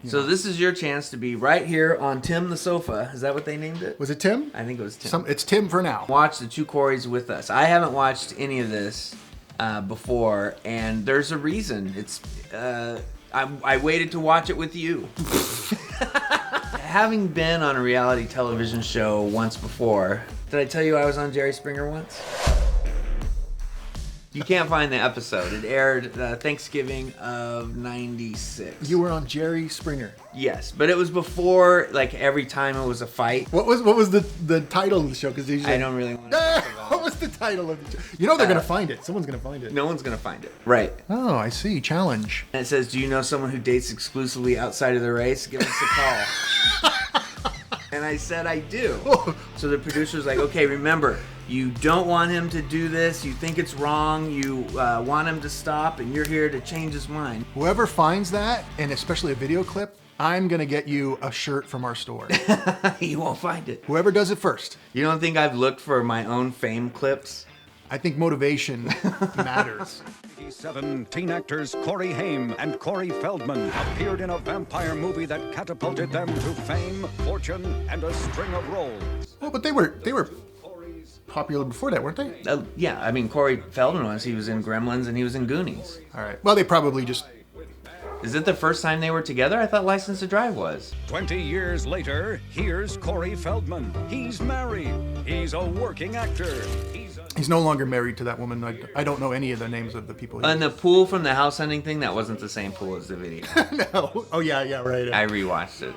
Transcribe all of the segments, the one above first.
So this is your chance to be right here on Tim the Sofa. Is that what they named it? Was it Tim? I think it was Tim. It's Tim for now. Watch the two Corys with us. I haven't watched any of this before, and there's a reason. It's I waited to watch it with you. Having been on a reality television show once before, did I tell you I was on Jerry Springer once? You can't find the episode. It aired Thanksgiving of '96. You were on Jerry Springer. Yes, but it was before, like, every time it was a fight. What was the title of the show? Because I don't really want to talk about what was the title of the show? You know they're gonna find it. Someone's gonna find it. No one's gonna find it. Right. Oh, I see. Challenge. And it says, do you know someone who dates exclusively outside of the race? Give us a call. And I said, I do. So the producer's like, okay, remember, you don't want him to do this. You think it's wrong. You want him to stop, and you're here to change his mind. Whoever finds that, and especially a video clip, I'm gonna get you a shirt from our store. You won't find it. Whoever does it first. You don't think I've looked for my own fame clips? I think motivation matters. 7 teen actors Corey Haim and Corey Feldman appeared in a vampire movie that catapulted them to fame, fortune, and a string of roles. Well, but they were popular before that, weren't they? Yeah, I mean, Corey Feldman was. He was in Gremlins and he was in Goonies. All right. Well, they probably just... Is it the first time they were together? I thought License to Drive was. 20 years later, here's Corey Feldman. He's married. He's a working actor. He's no longer married to that woman. I don't know any of the names of the people. And the pool from the house hunting thing, that wasn't the same pool as the video. No. Oh, yeah, right. I rewatched it.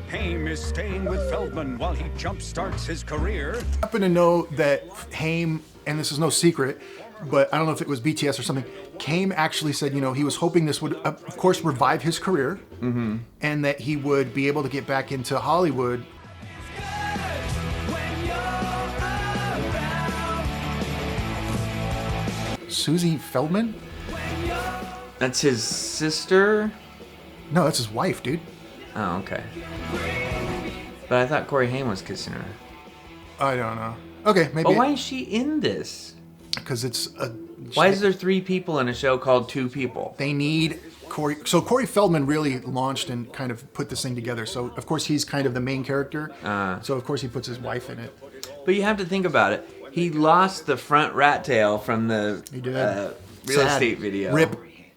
Haim is staying with Feldman while he jumpstarts his career. I happen to know that Haim, and this is no secret, but I don't know if it was BTS or something, Haim actually said, he was hoping this would, of course, revive his career, and that he would be able to get back into Hollywood. Susie Feldman? That's his sister? No, that's his wife, dude. Oh, okay. But I thought Corey Haim was kissing her. I don't know. Okay, maybe. But why is she in this? Because it's a... Why is there 3 people in a show called 2 People? They need Corey... So Corey Feldman really launched and kind of put this thing together. So, of course, he's kind of the main character. So, of course, he puts his wife in it. But you have to think about it. He lost the front rat tail from the real estate video.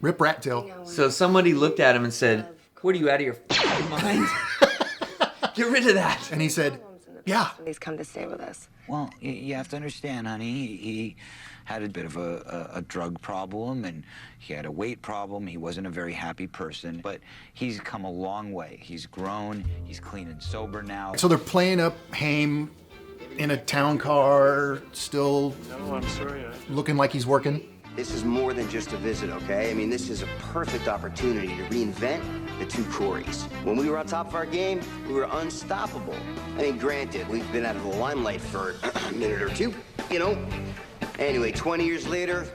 Rip rat tail. So somebody looked at him and said, what are you, out of your fucking mind? Get rid of that. And he said, yeah. He's come to stay with us. Well, you have to understand, honey, he had a bit of a drug problem, and he had a weight problem. He wasn't a very happy person, but he's come a long way. He's grown, he's clean and sober now. So they're playing up Haim in a town car, still looking like he's working. This is more than just a visit, okay? I mean, this is a perfect opportunity to reinvent the 2 Corys. When we were on top of our game, we were unstoppable. I mean, granted, we've been out of the limelight for a minute or 2, Anyway, 20 years later,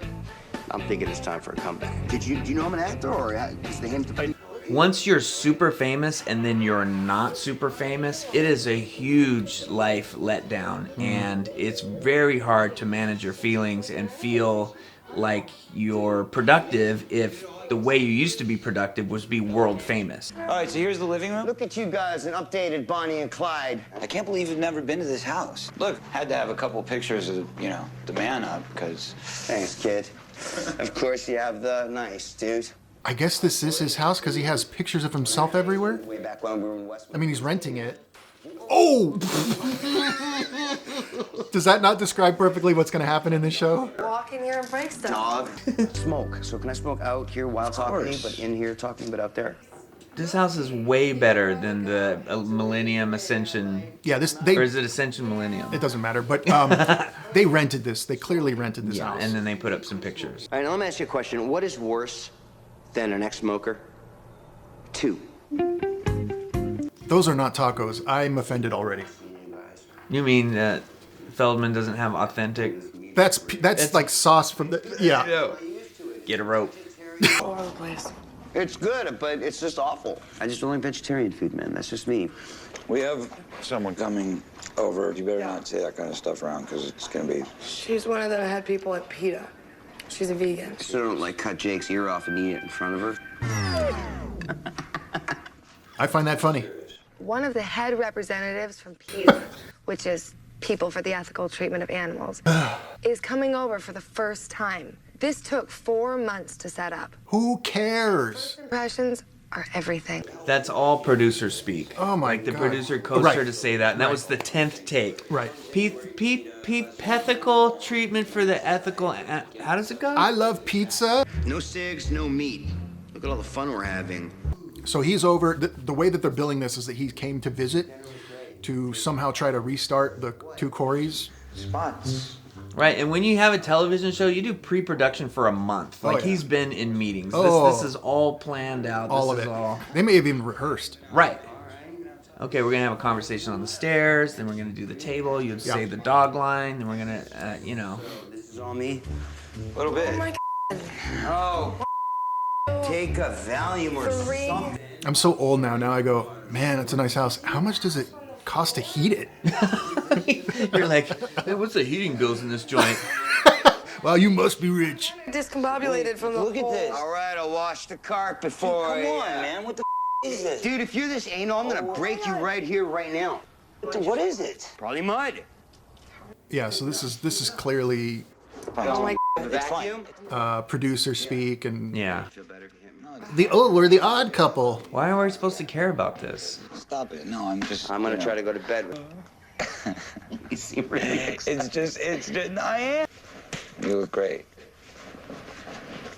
I'm thinking it's time for a comeback. Do you know I'm an actor, or is the him to play? Once you're super famous and then you're not super famous, it is a huge life letdown. And it's very hard to manage your feelings and feel like you're productive if the way you used to be productive was be world famous. All right, so here's the living room. Look at you guys, an updated Bonnie and Clyde. I can't believe you've never been to this house. Look, had to have a couple pictures of, the man up, because... Thanks, kid. Of course you have the nice, dude. I guess this is his house because he has pictures of himself everywhere. Way back when we were in Westwood. I mean, he's renting it. Oh! Does that not describe perfectly what's going to happen in this show? Walk in here and break stuff. Dog. Smoke. So can I smoke out here while talking, but in here talking, but out there? This house is way better than the Millennium Ascension. Yeah, or is it Ascension Millennium? It doesn't matter, but they rented this. They clearly rented this house. And then they put up some pictures. All right, now let me ask you a question. What is worse than an ex-smoker? 2. Those are not tacos. I'm offended already. You mean that Feldman doesn't have authentic? That's like sauce from the... Yeah. Get a rope. All over the place. It's good, but it's just awful. I just don't like vegetarian food, man. That's just me. We have someone coming over. You better not say that kind of stuff around, because it's going to be... She's one of the head people at PETA. She's a vegan. So don't, cut Jake's ear off and eat it in front of her? I find that funny. One of the head representatives from PETA, which is People for the Ethical Treatment of Animals, is coming over for the first time. This took 4 months to set up. Who cares? Impressions are everything. That's all producers speak. Oh my Like the God. producer coached Right. her to say that, and that Right. was the 10th take. Right. Ethical treatment for the ethical. How does it go? I love pizza. No cigs, no meat. Look at all the fun we're having. So he's over. The way that they're billing this is that he came to visit to somehow try to restart the two Corys. Spots. Right, and when you have a television show, you do pre-production for a month. Like yeah. he's been in meetings. Oh. This is all planned out. All this of is it. all They may have even rehearsed. right. Okay, we're gonna have a conversation on the stairs. Then we're gonna do the table. You'd say the dog line. Then we're gonna, This is all me. A little bit. Oh my Oh, take a Valium or Three. something. I'm so old now. Now I go, man, it's a nice house. How much does it cost to heat it? You're like, hey, what's the heating bills in this joint? Well, you must be rich. Discombobulated from the Look at whole- this. All right, I'll wash the carpet for you. Come on, man. What the is this? Dude, if you're this anal, I'm gonna break you right here, right now. What is it? Probably mud. Yeah. So this is clearly Oh my It's fine. Vacuum. producer speak and Yeah. we're the odd couple. Why are we supposed to care about this? Stop it. No, I'm just. I'm gonna try to go to bed with You seem really excited. It's just. I am. You look great.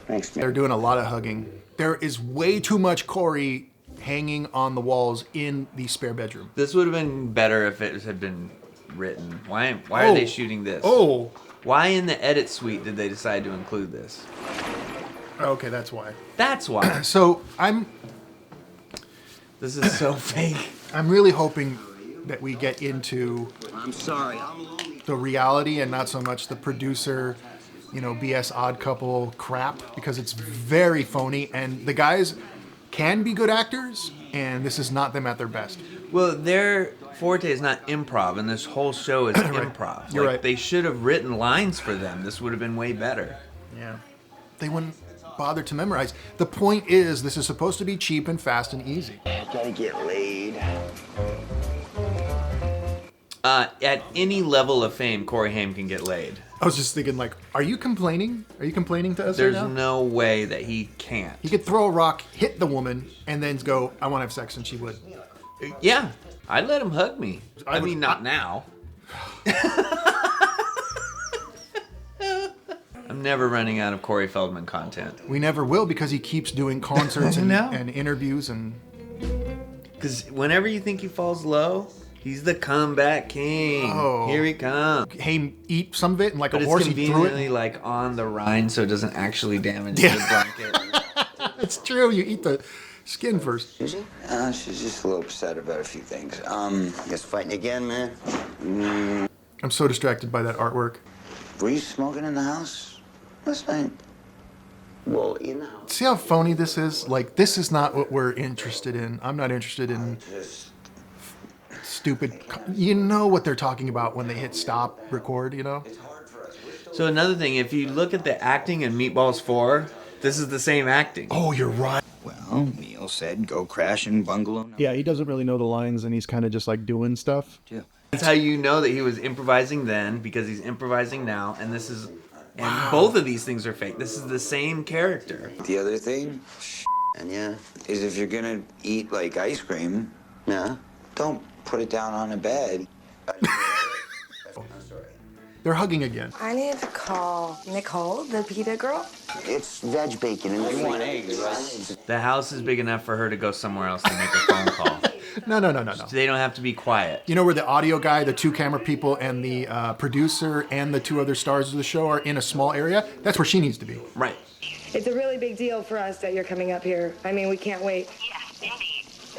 Thanks, man. They're doing a lot of hugging. There is way too much Corey hanging on the walls in the spare bedroom. This would have been better if it had been written. Why are they shooting this? Oh. Why in the edit suite did they decide to include this? Okay, that's why. That's why. So I'm This is so fake. really hoping that we get into I'm sorry. I'm lonely. the reality and not so much the producer, BS odd couple crap, because it's very phony and the guys can be good actors and this is not them at their best. Well, their forte is not improv, and this whole show is improv. You're Like, right. They should have written lines for them. This would have been way better. Yeah. They wouldn't bother to memorize. The point is this is supposed to be cheap and fast and easy. Gotta get laid. At any level of fame, Corey Haim can get laid. I was just thinking, like, are you complaining? Are you complaining to us There's right now? no way that he can't. He could throw a rock, hit the woman, and then go, I want to have sex, and she would. Yeah, I'd let him hug me. I would- mean, not now. I'm never running out of Corey Feldman content. We never will because he keeps doing concerts and, know. and interviews and Because whenever you think he falls low, he's the comeback king. Oh. Here he comes. Haim eat some of it and like But a it's horse he threw conveniently it. like on the rind, so it doesn't actually damage Yeah. the blanket. It's true. You eat the skin first. She's just a little upset about a few things. Guess fighting again, man. I'm so distracted by that artwork. Were you smoking in the house last night? Well, in the house. See how phony this is? Like, this is not what we're interested in. I'm not interested in stupid. You know what they're talking about when they hit stop record, So another thing, if you look at the acting in Meatballs 4, this is the same acting. Oh, you're right. Well, Neil said go crash in bungalow. Yeah, he doesn't really know the lines and he's kind of just like doing stuff. That's how you know that he was improvising then, because he's improvising now, and this is, and both of these things are fake. This is the same character. The other thing And yeah. is if you're gonna eat like ice cream, Yeah. don't put it down on a bed. They're hugging again. I need to call Nicole, the PETA girl. It's veg bacon and You want eggs, right? The house is big enough for her to go somewhere else to make a phone call. No. They don't have to be quiet. You know where the audio guy, the two camera people, and the producer and the two other stars of the show are in a small area? That's where she needs to be. Right. It's a really big deal for us that you're coming up here. I mean, we can't wait.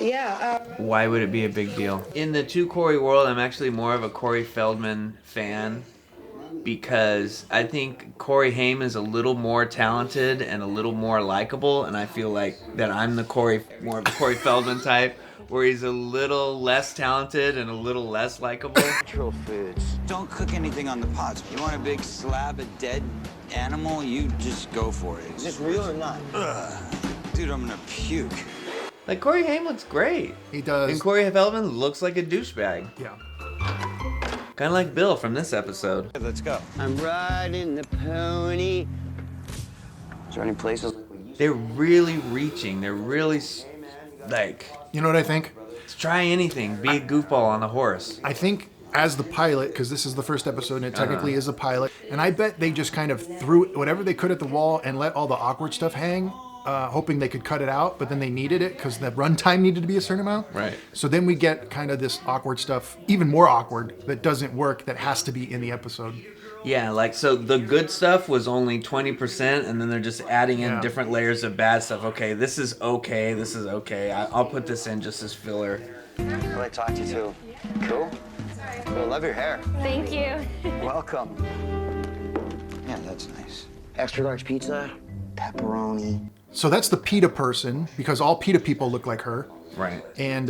Yeah, Why would it be a big deal? In the two Corey world, I'm actually more of a Corey Feldman fan, because I think Corey Haim is a little more talented and a little more likable, and I feel like that I'm more of the Corey Feldman type, where he's a little less talented and a little less likable. natural foods. Don't cook anything on the pots. You want a big slab of dead animal? You just go for it. Is this real or not? Dude, I'm gonna puke. Like, Corey Haim looks great. He does. And Corey Feldman looks like a douchebag. Yeah. Kind of like Bill from this episode. Let's go. I'm riding the pony. Is there any places? They're really reaching. They're really, like, You know what I think? try anything. Be a goofball on the horse. I think as the pilot, because this is the first episode and it technically is a pilot, and I bet they just kind of threw whatever they could at the wall and let all the awkward stuff hang, hoping they could cut it out, but then they needed it because the runtime needed to be a certain amount. Right. So then we get kind of this awkward stuff, even more awkward, that doesn't work, that has to be in the episode. Yeah, like, so the good stuff was only 20%, and then they're just adding in Yeah. different layers of bad stuff. Okay, this is okay, this is okay. I'll put this in just as filler. Who I talked you to? Cool? I love your hair. Thank you. Welcome. Yeah, that's nice. Extra large pizza, pepperoni. So that's the PETA person, because all PETA people look like her. Right. And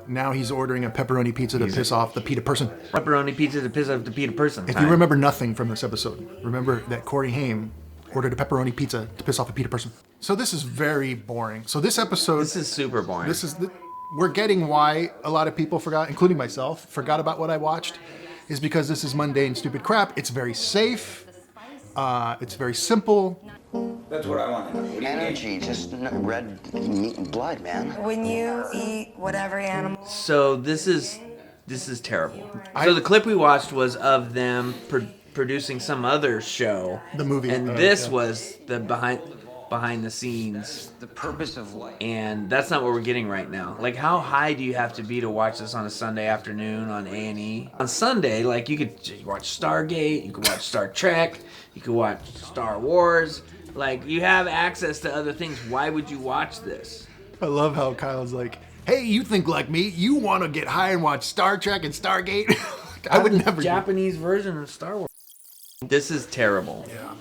now he's ordering a pepperoni pizza to piss off the PETA person. Pepperoni pizza to piss off the PETA person. If you remember nothing from this episode, remember that Corey Haim ordered a pepperoni pizza to piss off a PETA person. So this is very boring. So this episode... This is super boring. We're getting why a lot of people forgot, including myself, forgot about what I watched, is because this is mundane, stupid crap. It's very safe. It's very simple. That's what I want to know. Energy, just red meat and blood, man. When you eat whatever animal. So this is terrible. So the clip we watched was of them producing some other show. The movie. And this was the behind the scenes. The purpose of life. And that's not what we're getting right now. Like, how high do you have to be to watch this on a Sunday afternoon on A&E? On Sunday, like, you could watch Stargate, you could watch Star Trek, you could watch Star Wars. Like, you have access to other things. Why would you watch this? I love how Kyle's like, hey, you think like me? You want to get high and watch Star Trek and Stargate? I would never do. Japanese version of Star Wars. This is terrible. Yeah.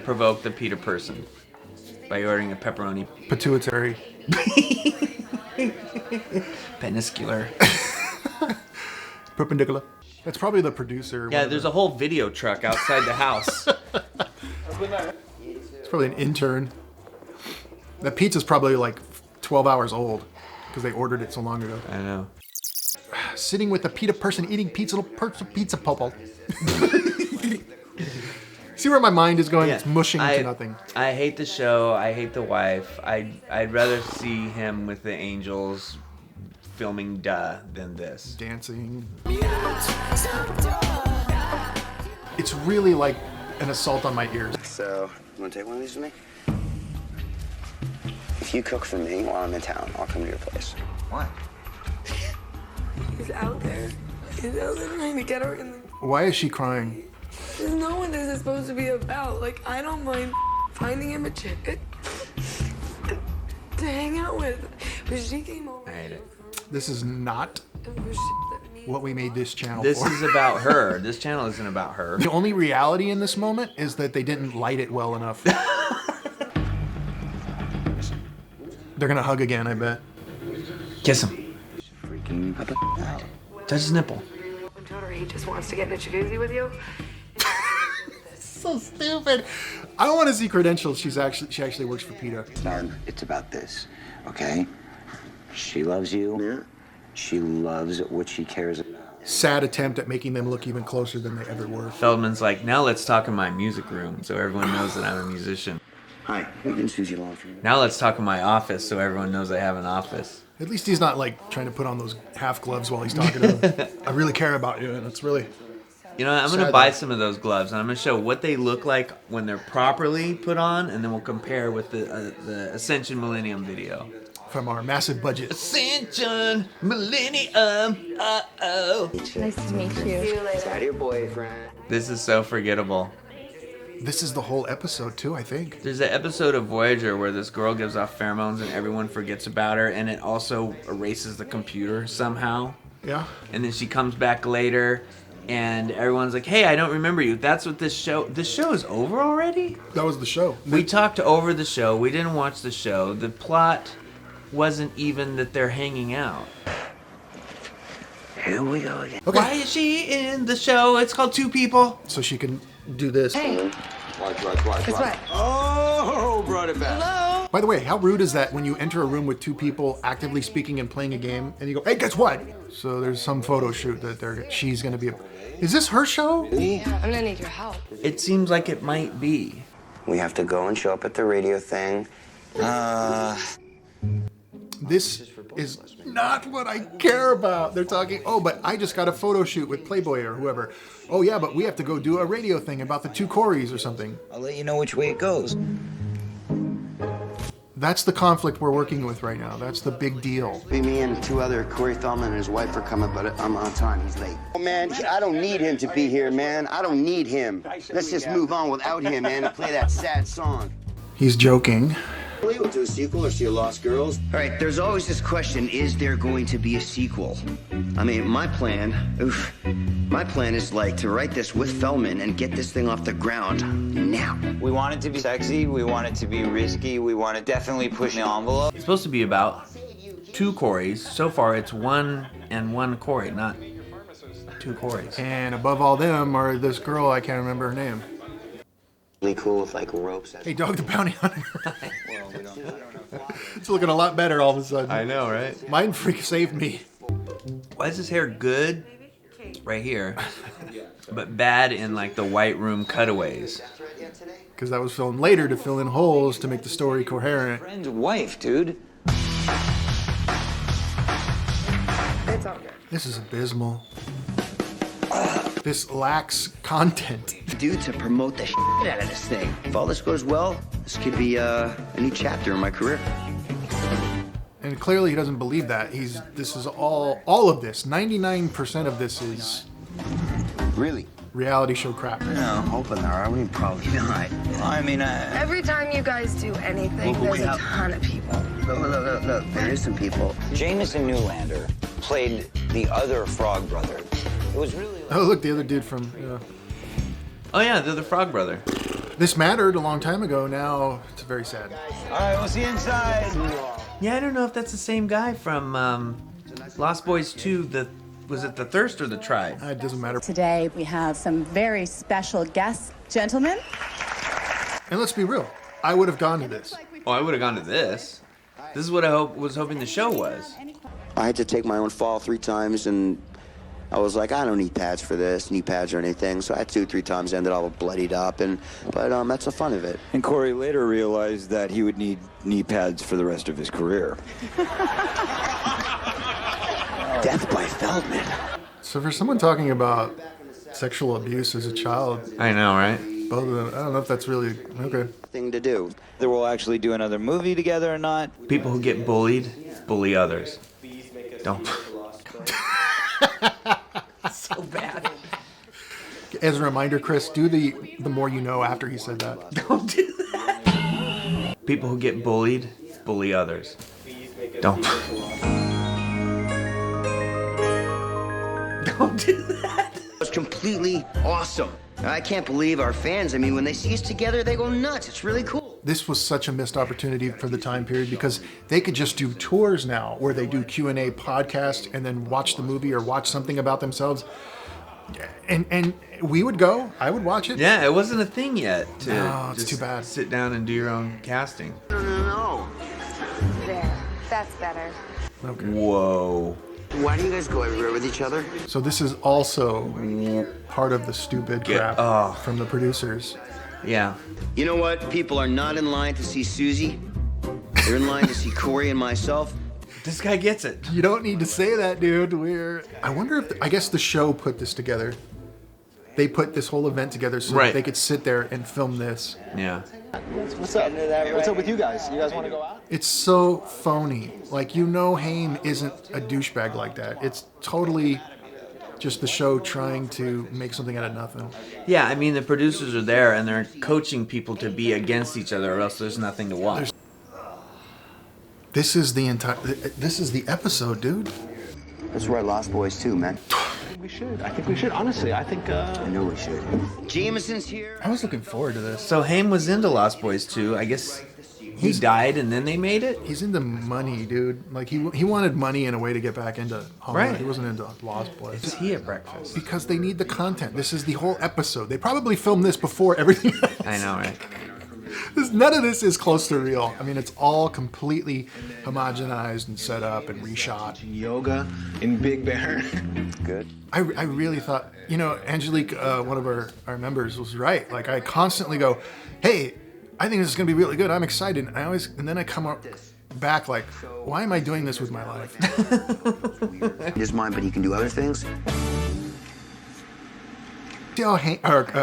Provoke the PETA person by ordering a pepperoni Pituitary. peniscular. Perpendicular. That's probably the producer. Yeah, there's a whole video truck outside the house. It's probably an intern. That pizza's probably like 12 hours old because they ordered it so long ago. I know. Sitting with the PETA person eating pizza popo. See where my mind is going? Yeah. It's mushing to nothing. I hate the show. I hate the wife. I'd rather see him with the angels filming than this. Dancing. It's really like an assault on my ears. So, you want to take one of these with me? If you cook for me while I'm in town, I'll come to your place. What? He's out there. He's out there trying to get her in the... Why is she crying? There's no one this is supposed to be about. Like, I don't mind finding him a chick to hang out with. But she came over. I hate it. This is not what we made this channel This for. is about her. This channel isn't about her. The only reality in this moment is that they didn't light it well enough. They're gonna hug again, I bet. Kiss him. Freaking out. Touch his nipple. I told her he just wants to get in a jacuzzi with you. So stupid. I want to see credentials. She actually works for PETA. Darn, it's about this, okay? She loves you. Yeah. She loves what she cares about. Sad attempt at making them look even closer than they ever were. Feldman's like, now let's talk in my music room so everyone knows that I'm a musician. Hi, we've been Susie Long for you. Now let's talk in my office so everyone knows I have an office. At least he's not like trying to put on those half gloves while he's talking to them. I really care about you, and it's really... You know, I'm going to buy some of those gloves, and I'm going to show what they look like when they're properly put on, and then we'll compare with the Ascension Millennium video. From our massive budget. Ascension Millennium, uh-oh. Nice to meet you. See you later. Out of your boyfriend. This is so forgettable. This is the whole episode, too, I think. There's an episode of Voyager where this girl gives off pheromones and everyone forgets about her, and it also erases the computer somehow. Yeah. And then she comes back later, and everyone's like, hey, I don't remember you. That's what this show is over already? That was the show. We talked over the show. We didn't watch the show. The plot wasn't even that they're hanging out. Here we go again. Okay. Why is she in the show? It's called Two People. So she can do this. Hey, Watch. guess what? Oh, brought it back. Hello? By the way, how rude is that when you enter a room with two people actively speaking and playing a game, and you go, "Hey, guess what?" So there's some photo shoot that she's going to be. Is this her show? Yeah, I'm gonna need your help. It seems like it might be. We have to go and show up at the radio thing. This is not what I care about. They're talking, oh, but I just got a photo shoot with Playboy or whoever. Oh, yeah, but we have to go do a radio thing about the two Coreys or something. I'll let you know which way it goes. That's the conflict we're working with right now. That's the big deal. Me and two other, Corey Feldman and his wife are coming, but I'm on time. He's late. Oh, man, I don't need him to be here, man. I don't need him. Let's just move on without him, man, and play that sad song. He's joking. We'll do a sequel or see a Lost Girls. All right, there's always this question, is there going to be a sequel? I mean, my plan is like to write this with Feldman and get this thing off the ground now. We want it to be sexy. We want it to be risky. We want to definitely push the envelope. It's supposed to be about two Coreys. So far, it's one and one Corey, not two Coreys. And above all them are this girl, I can't remember her name. Really cool with like ropes. Hey, Dog the Bounty Hunter. It's looking a lot better all of a sudden. I know, right? Mind Freak saved me. Why is his hair good right here, but bad in like the White Room cutaways? Because that was filmed later to fill in holes to make the story coherent. Friend's wife, dude. It's all good. This is abysmal. This lacks content. Do to promote the shit out of this thing. If all this goes well, this could be a new chapter in my career. And clearly he doesn't believe that. This is all of this. 99% of this is Really? reality show crap. No, I'm hoping there are. We probably not. I mean, Every time you guys do anything, Well, but we there's a have- ton of people. Look. There is some people. Jameson Newlander played the other Frog brother. It was really. Oh, look, the other dude from... Oh yeah, they're the Frog Brother. This mattered a long time ago. Now it's very sad. All right, we'll see you inside. Yeah, I don't know if that's the same guy from Lost Boys 2. Was it The Thirst or The Tribe? It doesn't matter. Today we have some very special guests, gentlemen. And let's be real. I would have gone to this. Oh, I would have gone to this. This is what I was hoping the show was. I had to take my own fall 3 times, and I was like, I don't need pads for this, knee pads or anything. So I had 2, 3 times, ended up bloodied up, but that's the fun of it. And Corey later realized that he would need knee pads for the rest of his career. Death by Feldman. So for someone talking about sexual abuse as a child, I know, right? both of them, I don't know if that's really... Okay. Thing to do. Whether we'll actually do another movie together or not. People who get bullied, bully others. Don't. So bad. As a reminder, Chris, do the more you know after he said that. Don't do that. People who get bullied, bully others. Don't. Don't do that. It was completely awesome. I can't believe our fans, I mean, when they see us together, they go nuts. It's really cool. This was such a missed opportunity for the time period because they could just do tours now where they do Q&A podcast and then watch the movie or watch something about themselves. And we would go. I would watch it. Yeah, it wasn't a thing yet to No, it's just too bad. sit down and do your own casting. No. There. That's better. Okay. Whoa. Why do you guys go everywhere with each other? So this is also part of the stupid crap from the producers. Yeah. You know what? People are not in line to see Susie. They're in line to see Corey and myself. This guy gets it. You don't need to say that, dude. I wonder if... I guess the show put this together. They put this whole event together so that they could sit there and film this. Yeah. What's up? What's up with you guys? You guys want to go out? It's so phony. Like, Haim isn't a douchebag like that. It's totally just the show trying to make something out of nothing. Yeah, I mean, the producers are there and they're coaching people to be against each other or else there's nothing to watch. This is the episode, dude. Let's write Lost Boys too, man. I think we should. Honestly, I think... I know we should. Jameson's here. I was looking forward to this. So Haim was into Lost Boys 2. I guess he died and then they made it? He's into money, dude. Like, he wanted money in a way to get back into Hollywood. Right. He wasn't into Lost Boys. It's he at breakfast. Because they need the content. This is the whole episode. They probably filmed this before everything else. I know, right? None of this is close to real. I mean, it's all completely homogenized and set up and reshot. Yoga in Big Bear. Good. I really thought, Angelique, one of our members, was right. Like, I constantly go, hey, I think this is going to be really good. I'm excited. And then I come up back like, why am I doing this with my life? His mind, but he can do other things. See how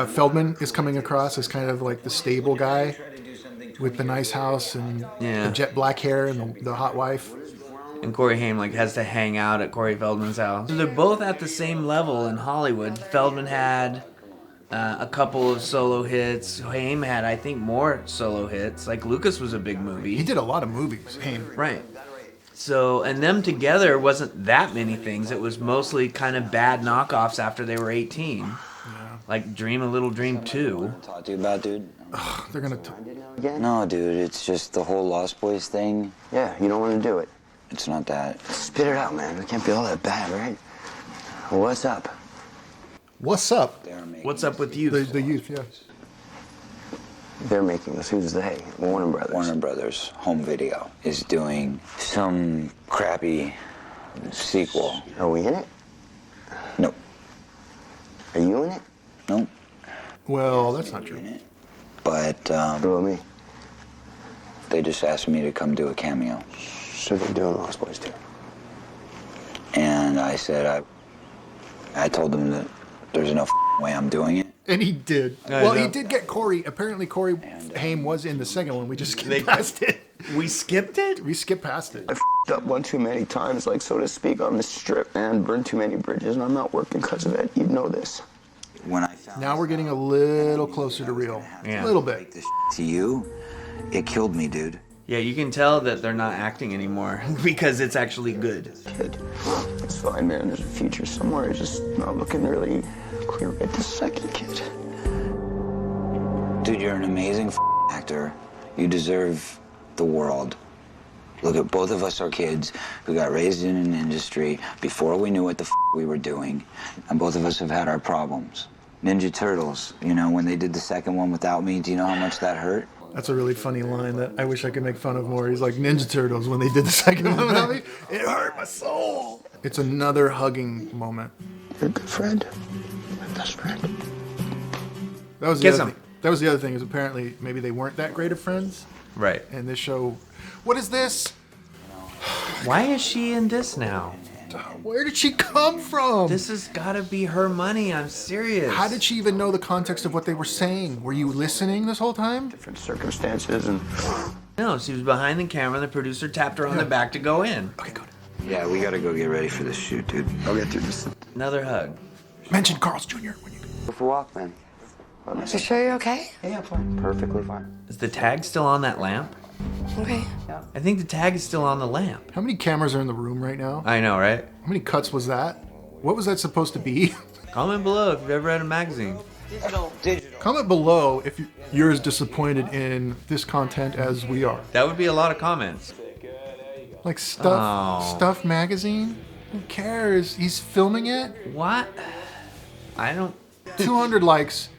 Feldman is coming across as kind of like the stable guy with the nice house and the jet black hair and the hot wife. And Corey Haim has to hang out at Corey Feldman's house. So they're both at the same level in Hollywood. Feldman had a couple of solo hits. Haim had, I think, more solo hits. Like Lucas was a big movie. He did a lot of movies, Haim. Right. So, and them together wasn't that many things. It was mostly kind of bad knockoffs after they were 18. Yeah. Like Dream a Little Dream 2. Talk to you about, dude. They're gonna. No, dude. It's just the whole Lost Boys thing. Yeah, you don't want to do it. It's not that. Spit it out, man. It can't be all that bad, right? What's up? What's up? What's up with you? The youth, yeah. They're making this. Who's they? Warner Brothers. Warner Brothers Home Video is doing some crappy sequel. Are we in it? Nope. Are you in it? Nope. Well, that's not true. But What about me? they just asked me to come do a cameo. So they're doing Lost Boys too. And I said, I told them that there's no way I'm doing it. And he did. Well, he did get Corey. Apparently, Corey Haim was in the second one. We just skipped past it. We skipped it? We skipped past it. I f***ed up one too many times, like so to speak, on the strip, man. Burned too many bridges, and I'm not working because of it. You know this. When I found Now we're getting a little closer to real. Yeah. A little bit. this to you, it killed me, dude. Yeah, you can tell that they're not acting anymore because it's actually good. Kid, it's fine, man. There's a future somewhere. It's just not looking really clear right this second, kid. Dude, you're an amazing actor. You deserve the world. Look at both of us are kids who got raised in an industry before we knew what the we were doing, and both of us have had our problems. Ninja Turtles, when they did the second one without me, do you know how much that hurt? That's a really funny line that I wish I could make fun of more. He's like Ninja Turtles when they did the second one without me. It hurt my soul. It's another hugging moment. You're a good friend. My best friend. That was the other thing. That was the other thing, is apparently maybe they weren't that great of friends. Right. And this show, what is this? Why is she in this now? Where did she come from? This has got to be her money. I'm serious. How did she even know the context of what they were saying? Were you listening this whole time? Different circumstances and... No, she was behind the camera. The producer tapped her on the back to go in. Okay, good. Yeah, we gotta go get ready for this shoot, dude. I'll get through this. Another hug. Mention Carl's Jr. when you... Go for a walk, man. You sure you're okay? Yeah, I'm fine. Perfectly fine. Is the tag still on that lamp? Okay. I think the tag is still on the lamp. How many cameras are in the room right now? I know, right? How many cuts was that? What was that supposed to be? Comment below if you've ever read a magazine. Comment below if you're as disappointed in this content as we are. That would be a lot of comments. Like Stuff magazine? Who cares? He's filming it? What? I don't... 200 likes,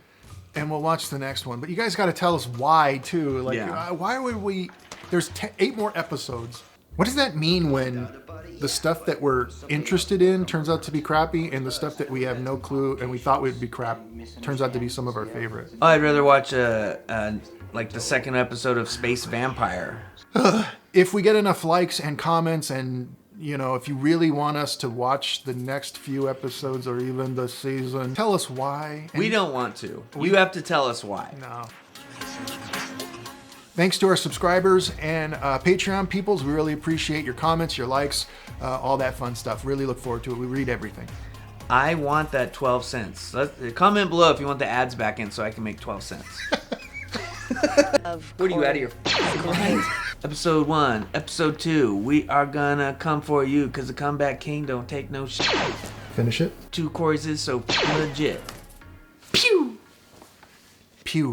and we'll watch the next one. But you guys got to tell us why, too. Like, why would we... There's 8 more episodes. What does that mean when the stuff that we're interested in turns out to be crappy, and the stuff that we have no clue and we thought would be crap turns out to be some of our favorite? Oh, I'd rather watch like the second episode of Space Vampire. If we get enough likes and comments, and if you really want us to watch the next few episodes or even the season, tell us why. We don't want to. You have to tell us why. No. Thanks to our subscribers and Patreon peoples. We really appreciate your comments, your likes, all that fun stuff. Really look forward to it. We read everything. I want that 12 cents. Comment below if you want the ads back in so I can make 12 cents. What are you, out of your mind? Episode 1, Episode 2. We are gonna come for you because the comeback king don't take no shit. Finish it. 2 Corys is so legit. Pew! Pew.